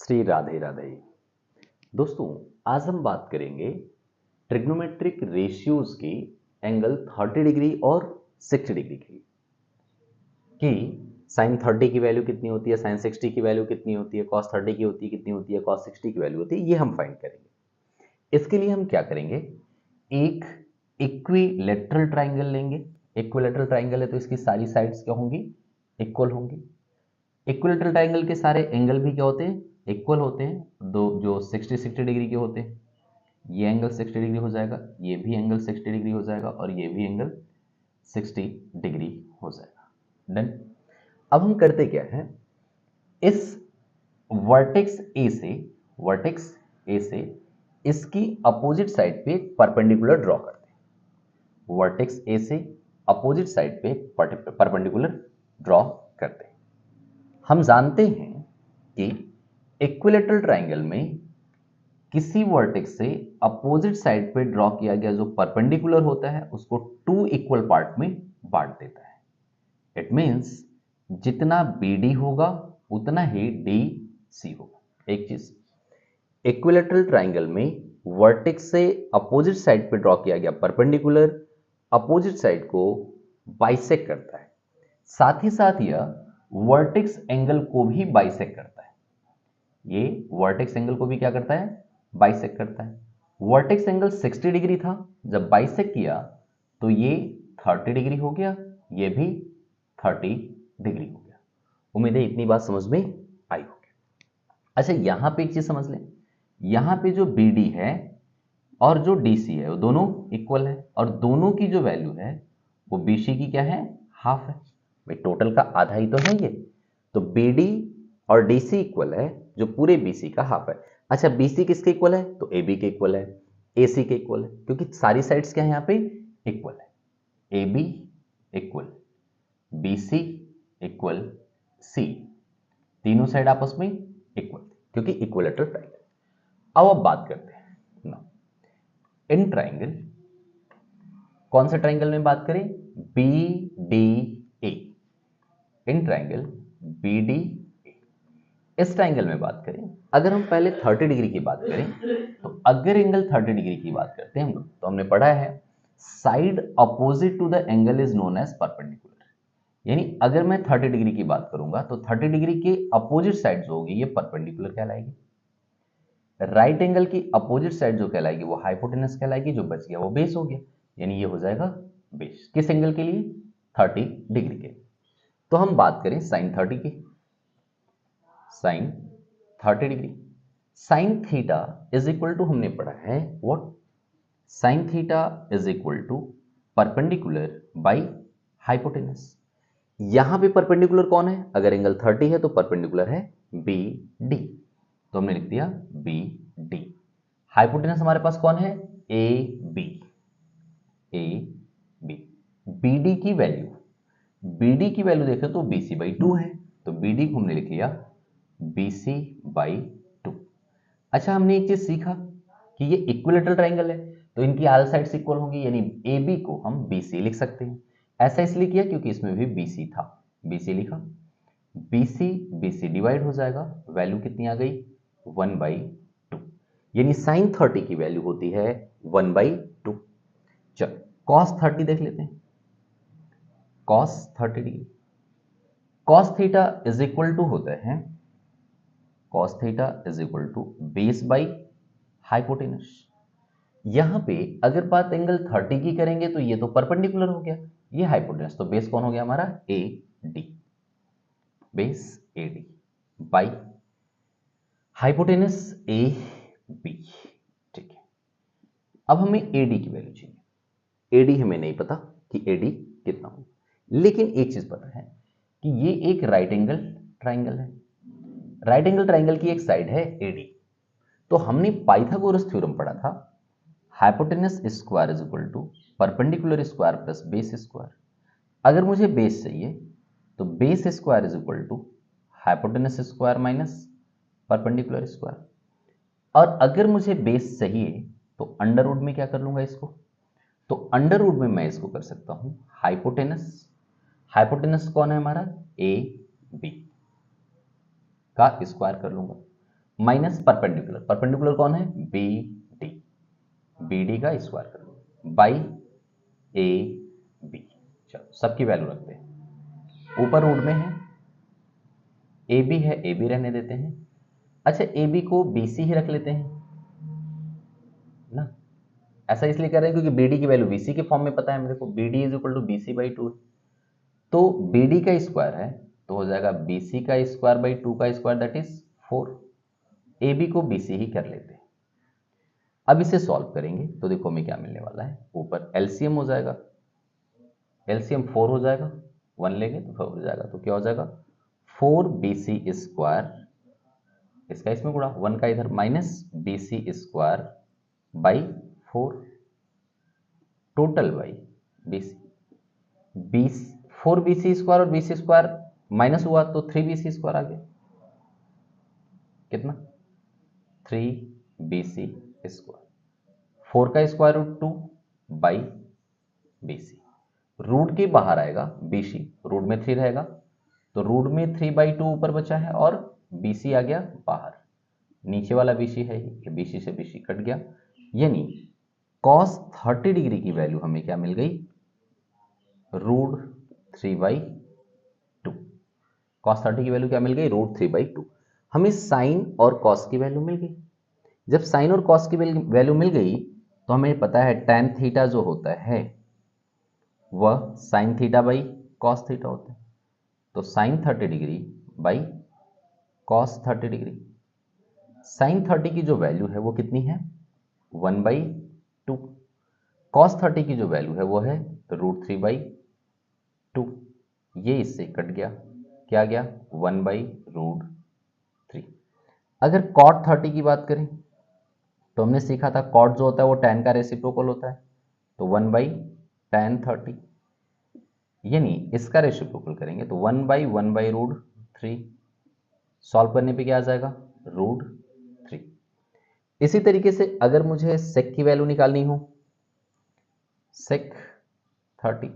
श्री राधे राधे। दोस्तों, आज हम बात करेंगे ट्रिग्नोमेट्रिक रेशियोज की एंगल 30 डिग्री और 60 डिग्री की कि साइन 30 की वैल्यू कितनी होती है, साइन 60 की वैल्यू कितनी होती है, कॉस 30 की होती है कितनी होती है, कॉस 60 की वैल्यू होती है, ये हम फाइंड करेंगे। इसके लिए हम क्या करेंगे, एक इक्विलेटरल ट्राइंगल लेंगे। इक्विलेटरल ट्राइंगल है तो इसकी सारी साइड्स क्या होंगी, इक्वल होंगी। इक्विलेटरल ट्राइंगल के सारे एंगल भी क्या होते हैं, इक्वल होते हैं। दो जो 60 डिग्री के होते हैं, ये एंगल 60 डिग्री हो जाएगा, ये भी एंगल 60 डिग्री हो जाएगा और ये भी एंगल 60 डिग्री हो जाएगा। डन। अब हम करते क्या है, इस वर्टेक्स ए से इसकी अपोजिट साइड पे परपेंडिकुलर ड्रॉ करते हैं। वर्टेक्स ए से अपोजिट साइड पे परपेंडिकुलर ड्रॉ करते हैं। हम जानते हैं कि इक्विलेटरल ट्राइंगल में किसी वर्टेक्स से अपोजिट साइड पे ड्रॉ किया गया जो परपेंडिकुलर होता है उसको टू इक्वल पार्ट में बांट देता है। इट मींस जितना BD होगा उतना ही DC होगा। एक चीज, इक्विलेटरल ट्राइंगल में वर्टेक्स से अपोजिट साइड पे ड्रॉ किया गया परपेंडिकुलर अपोजिट साइड को बाइसेक्ट करता है, साथ ही साथ यह वर्टेक्स एंगल को भी बाइसेक्ट करता है। ये वर्टेक्स एंगल को भी क्या करता है, बाइसेक्ट करता है। वर्टेक्स एंगल 60 डिग्री था, जब बाइसेक्ट किया तो ये 30 डिग्री हो गया, ये भी 30 डिग्री हो गया। उम्मीद है इतनी बात समझ में आई होगी। अच्छा, यहां पे एक चीज समझ लें, यहां पे जो BD है और जो DC है वो दोनों इक्वल है और दोनों की जो वैल्यू है वो BC की क्या है, हाफ है। भाई टोटल का आधा ही तो है ये, तो BD और DC इक्वल है जो पूरे BC का हाफ है। अच्छा, BC किसके इक्वल है, तो AB के इक्वल है, AC के इक्वल है, क्योंकि सारी साइड्स क्या है यहाँ पे इक्वल है। AB equal BC equal C, तीनों साइड आपस में इक्वल क्योंकि इक्विलेटरल ट्राइंगल। अब बात करते हैं ना, इन ट्राइंगल, कौन सा ट्राइंगल में बात करें, BDA। इन ट्राइंगल BDA, इस ट्राइंगल में बात करें, अगर हम पहले 30 डिग्री की बात करें तो अगर एंगल 30 डिग्री की बात करते हैं हम लोग, तो हमने पढ़ा है side opposite to the angle is known as perpendicular. यानी अगर मैं 30 डिग्री की बात करूंगा तो 30 डिग्री के अपोजिट साइड जो होगी ये परपेंडिकुलर कहलाएगी। राइट एंगल की अपोजिट साइड जो कहलाएगी वो हाइपोटेनस कहलाएगी, जो बच गया वो बेस हो गया, यानी ये हो जाएगा बेस। किस एंगल के लिए, 30 डिग्री के। तो हम बात करें साइन 30 की, sine 30 degree, sine theta is equal to, हमने पढ़ा है what, sine theta is equal to perpendicular by hypotenuse. यहां पे परपेंडिकुलर कौन है, अगर एंगल 30 है तो परपेंडिकुलर है BD, तो हमने लिख दिया BD। हाइपोटेनस हमारे पास कौन है, AB। BD की वैल्यू देखें तो BC/2 है, तो BD को हमने लिख लिया BC/2। अच्छा, हमने एक चीज सीखा कि ये इक्विलेटरल ट्राइंगल है तो इनकी ऑल साइड्स इक्वल होंगी, यानी AB को हम BC लिख सकते हैं। ऐसा इसलिए किया क्योंकि इसमें भी BC था, BC लिखा, BC डिवाइड हो जाएगा, वैल्यू कितनी आ गई, 1/2, यानी साइन 30 की वैल्यू होती है 1/2। चलो cos 30 देख लेते हैं, cos 30 degree, cos theta is equal to होता है, cos theta is equal to base by hypotenuse. यहां पे अगर बात एंगल 30 की करेंगे तो ये तो परपेंडिकुलर हो गया, ये हाइपोटेनस, तो बेस कौन हो गया हमारा, AD, base AD by hypotenuse AB। ठीक है, अब हमें AD की वैल्यू चाहिए। AD हमें नहीं पता कि AD कितना हो, लेकिन एक चीज पता है कि ये एक राइट एंगल ट्राइंगल है। राइट एंगल ट्राइंगल की एक साइड है AD, तो हमने पाइथागोरस थ्योरम पढ़ा था, hypotenuse square is equal to perpendicular square plus base square. अगर मुझे बेस चाहिए तो base square is equal to hypotenuse square minus perpendicular square, और अगर मुझे बेस चाहिए तो अंडर रूट में क्या कर लूंगा इसको, तो अंडर रूट में मैं इसको कर सकता हूं हाइपोटेनस, हाइपोटेनस कौन है हमारा, AB का स्क्वायर कर लूंगा, माइनस परपेंडिकुलर, परपेंडिकुलर कौन है, बी डी, बी डी का स्क्वायर करो बाई ए बी। चलो सबकी वैल्यू रखते हैं, ऊपर रूट में है ए बी है, ए बी रहने देते हैं। अच्छा ए बी को बी सी ही रख लेते हैं ना, ऐसा इसलिए कर रहे हैं क्योंकि बी डी की वैल्यू बी सी के फॉर्म में पता है मेरे को, B D is equal to B C by two, तो बी डी का स्क्वायर है तो हो जाएगा बी सी का स्क्वायर बाई टू का square that is 4। A B को बी सी ही कर लेते हैं। अब इसे सॉल्व करेंगे तो देखो हमें क्या मिलने वाला है, ऊपर एलसीएम हो जाएगा, एलसीएम 4 हो जाएगा, 1 लेंगे तो 4 हो जाएगा, तो क्या हो जाएगा 4 बी सी स्क्वायर, इसका इसमें गुणा 1 का इधर minus B C square by 4 total by B C, 4 B C square और बी सी स्क्वायर माइनस हुआ तो 3 बी सी स्क्वायर आ गया, कितना 3 बी सी स्क्वायर, 4 का square root 2 by B C, root के बाहर आएगा बी सी, रूट में 3 रहेगा तो रूट में 3 बाई 2 ऊपर बचा है और बी सी आ गया बाहर, नीचे वाला बी सी है ये, बी सी से बी सी कट गया, यानी cos 30 डिग्री की वैल्यू हमें क्या मिल गई, रूट 3 बाई 2। cos 30 की वैल्यू क्या मिल गई, रूट 3 बाई 2। हमें साइन और cos की वैल्यू मिल गई, जब साइन और cos की वैल्यू मिल गई तो हमें पता है tan थीटा जो होता है वह sine theta by cos theta होता है, तो sine 30 degree by cos 30 degree, sine 30 की जो वैल्यू है वो कितनी है 1 बाई 2, cos 30 की जो वैल्यू है वो है रूट 3 बाई 2, ये इससे कट गया, क्या गया 1 बाई रूट 3। अगर cot 30 की बात करें तो हमने सीखा था cot जो होता है वो tan का रेसिप्रोकल होता है, तो 1 बाई tan 30, यानी इसका रेसिप्रोकल करेंगे तो 1 बाई रूट 3, सॉल्व करने पे क्या आ जाएगा रूट 3। इसी तरीके से अगर मुझे sec की वैल्यू निकालनी हो, sec 30,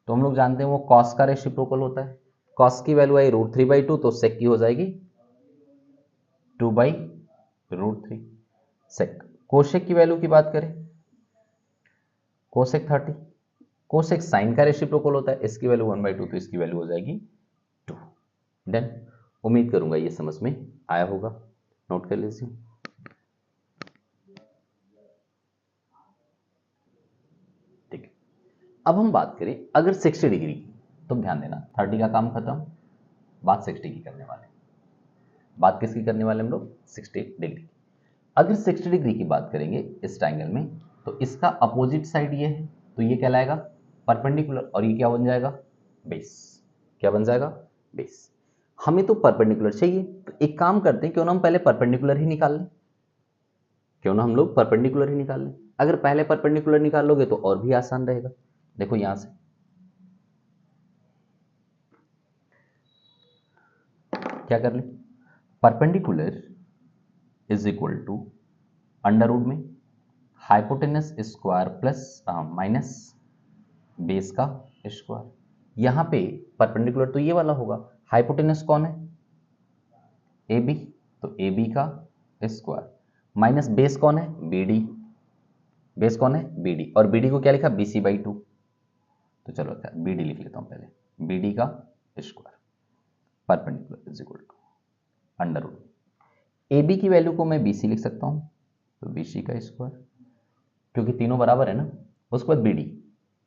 तो हम लोग जानते हैं वो cos का रेसिप्रोकल होता है, cos की वैल्यू आई रूट 3 बाई 2 तो sec की हो जाएगी 2 बाई रूट 3 sec। कोशेक की वैल्यू की बात करें, कोसेक 30, कोसेक साइन का रेसिप्रोकल होता है, इसकी वैल्यू 1 बाई 2 तो इसकी वैल्यू हो जाएगी 2। डन, उम्मीद करूंगा ये समझ में आया होगा, नोट कर लीजिए। ठीक है, अब हम बात करें अगर 60 डिग्री की, तो ध्यान देना 30 का काम खत्म, बात 60 की करने वाले, बात किसकी करने वाले हम लोग 60 डिग्री। अगर 60 डिग्री की बात करेंगे इस ट्राइंगल में तो इसका अपोजिट साइड ये है, तो ये कहलाएगा परपेंडिकुलर और ये क्या बन जाएगा बेस, क्या बन जाएगा बेस। हमें तो परपेंडिकुलर चाहिए, तो एक काम करते हैं क्यों ना हम पहले परपेंडिकुलर ही निकाल लें, क्यों ना हम लोग परपेंडिकुलर ही निकाल लें। अगर पहले परपेंडिकुलर निकाल लोगे तो और भी आसान रहेगा। देखो यहां से क्या कर लें, perpendicular is equal to under root में hypotenuse square plus minus base का स्क्वायर। यहां पे परपेंडिकुलर तो ये वाला होगा, हाइपोटेनस कौन है ए बी, तो ए बी का स्क्वायर माइनस बेस कौन है बी डी, बेस कौन है बी डी, और बी डी को क्या लिखा बी सी बाई 2, तो चलो बी डी लिख लेता हूं पहले, बी डी का square perpendicular is equal to under root, A B की वैल्यू को मैं बी सी लिख सकता हूं, तो बी सी का स्क्वायर, क्योंकि तीनों बराबर है ना। उसके बाद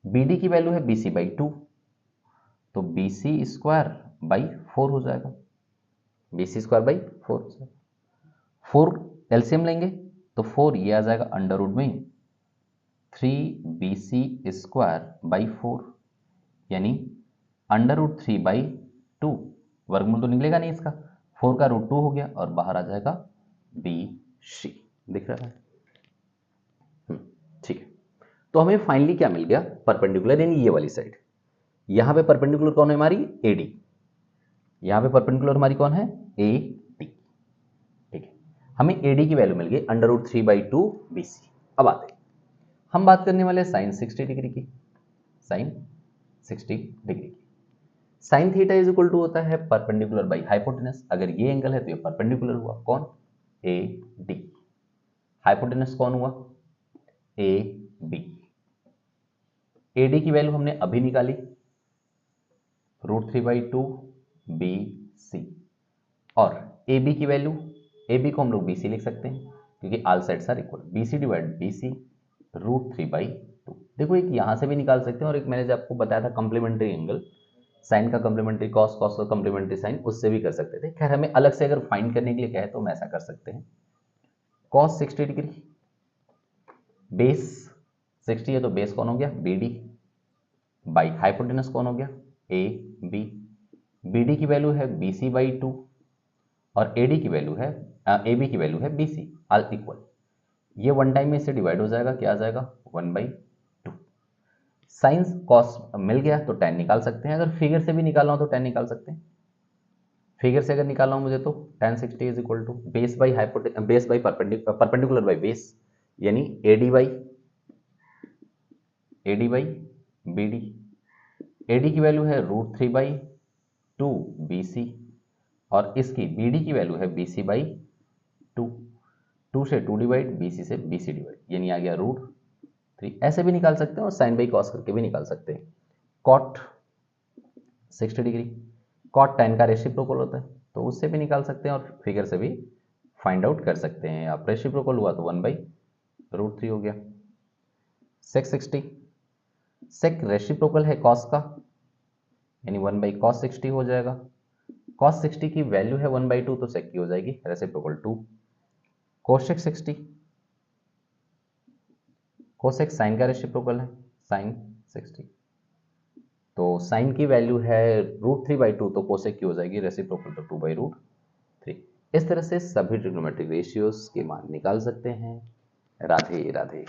बी डी की वैल्यू है बी सी बाई 2, तो बी सी स्क्वायर बाई 4 हो जाएगा, B C square by 4, 4 LCM लेंगे तो 4 ये आ जाएगा अंडर रूट में 3 बी सी स्क्वायर बाई 4, यानी अंडर रूट 3 बाई 2, वर्गमूल तो निकलेगा नहीं इसका, 4 का रूट 2 हो गया और बाहर आ जाएगा बी सी, दिख रहा है। ठीक है, तो हमें फाइनली क्या मिल गया परपेंडिकुलर, यानी ये वाली साइड। यहां पे परपेंडिकुलर कौन है हमारी ए डी, यहां पे परपेंडिकुलर हमारी कौन है ए डी। ठीक है, हमें ए डी की वैल्यू मिल गई under root 3 by 2 B C. अब आते हैं, हम बात करने वाले साइन 60 डिग्री की, साइन 60 डिग्री की। Sine theta is equal to होता है परपेंडिकुलर बाई हाइपोटेनस, अगर ये एंगल है तो ये परपेंडिकुलर हुआ कौन ए डी। हाइपोटेनस कौन हुआ? A B. ए डी की वैल्यू हमने अभी निकाली, √3/2 बी सी। और ए बी की वैल्यू, ए बी को हम लोग बी सी लिख सकते हैं क्योंकि all sides are equal. Divide B C बी सी √3/2। देखो एक यहां से भी निकाल सकते हैं और एक मैंने जो आपको बताया था कॉम्प्लीमेंट्री एंगल, साइन का कॉम्प्लीमेंट्री कॉस, कॉस का कॉम्प्लीमेंट्री साइन, उससे भी कर सकते थे। खैर हमें अलग से अगर फाइंड करने के लिए कहे तो हम ऐसा कर सकते हैं। कॉस 60 डिग्री, बेस 60 है तो बेस कौन हो गया? बी डी, बाई हाइपोटेनस कौन हो गया? A B. बी डी की वैल्यू है बी सी बाई 2 और ए डी की वैल्यू है, ए बी की वैल्यू है बी सी, ऑल इक्वल। ये वन टाइम में इससे डिवाइड हो जाएगा, क्या आ जाएगा? 1/2। साइंस कॉस मिल गया तो tan निकाल सकते हैं। अगर फिगर से भी निकालना हो तो tan निकाल सकते हैं। फिगर से अगर निकालना हो मुझे तो tan 60 is equal to base by base by perpendicular by base, यानी AD by B D. AD की वैल्यू है √3/2 बी सी और इसकी बी डी की वैल्यू है बी सी बाई 2। 2 से 2 डिवाइड, बी सी से बी सी डिवाइड, यानी आ गया √3। ऐसे भी निकाल सकते हैं और साइन बाई कॉस करके भी निकाल सकते हैं। कॉट 60 डिग्री, कॉट tan का रेसिप्रोकल होता है तो उससे भी निकाल सकते हैं और फिगर से भी फाइंड आउट कर सकते हैं। आप रेसिप्रोकल हुआ तो 1/√3 हो गया। सेक 60, सेक रेसिप्रोकल है कॉस का, यानी 1/cos 60 हो जाएगा। cos 60 की वैल्यू है 1/2 तो सेक की हो जाएगी रेसिप्रोकल 2। कोसेक 60, कोसेक साइन का रेसिप्रोकल है, साइन 60 तो साइन की वैल्यू है √3/2 तो कोसेक की हो जाएगी रेसिप्रोकल तो 2/√3। इस तरह से सभी ट्रिग्नोमेट्रिक रेशियोज के मान निकाल सकते हैं। राधे राधे।